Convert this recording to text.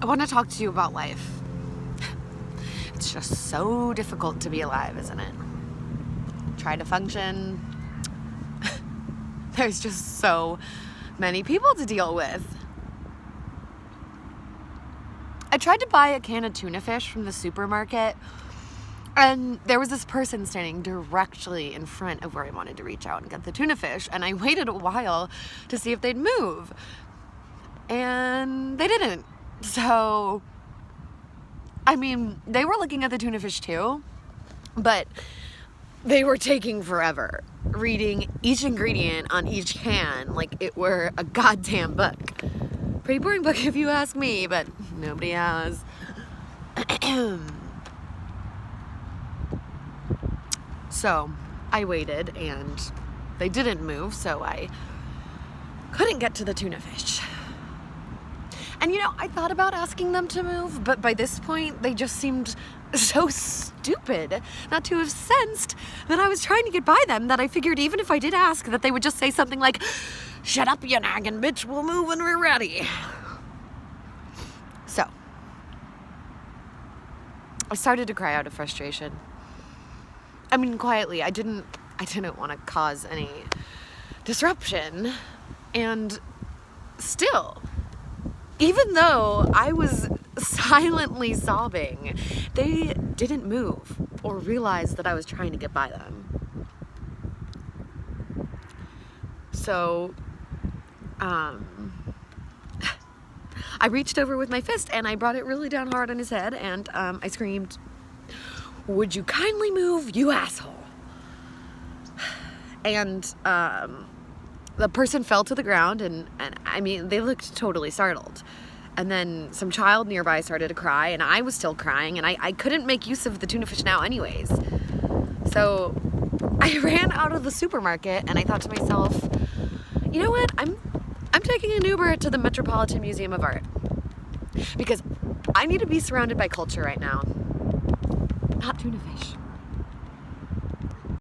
I want to talk to you about life. It's just so difficult to be alive, isn't it? Try to function. There's just so many people to deal with. I tried to buy a can of tuna fish from the supermarket, and there was this person standing directly in front of where I wanted to reach out and get the tuna fish, and I waited a while to see if they'd move, and they didn't. So, I mean, they were looking at the tuna fish too, but they were taking forever, reading each ingredient on each can like it were a goddamn book. Pretty boring book if you ask me, but nobody has. So I waited and they didn't move, so I couldn't get to the tuna fish. And you know, I thought about asking them to move, but by this point they just seemed so stupid not to have sensed that I was trying to get by them, that I figured even if I did ask, that they would just say something like, "Shut up, you nagging bitch, we'll move when we're ready." So I started to cry out of frustration. I mean, quietly. I didn't want to cause any disruption. And still, even though I was silently sobbing, they didn't move or realize that I was trying to get by them. So, I reached over with my fist and I brought it really down hard on his head, and I screamed, "Would you kindly move, you asshole?" And the person fell to the ground, and I mean, they looked totally startled. And then some child nearby started to cry, and I was still crying, and I couldn't make use of the tuna fish now anyways. So I ran out of the supermarket, and I thought to myself, you know what, I'm taking an Uber to the Metropolitan Museum of Art, because I need to be surrounded by culture right now, not tuna fish.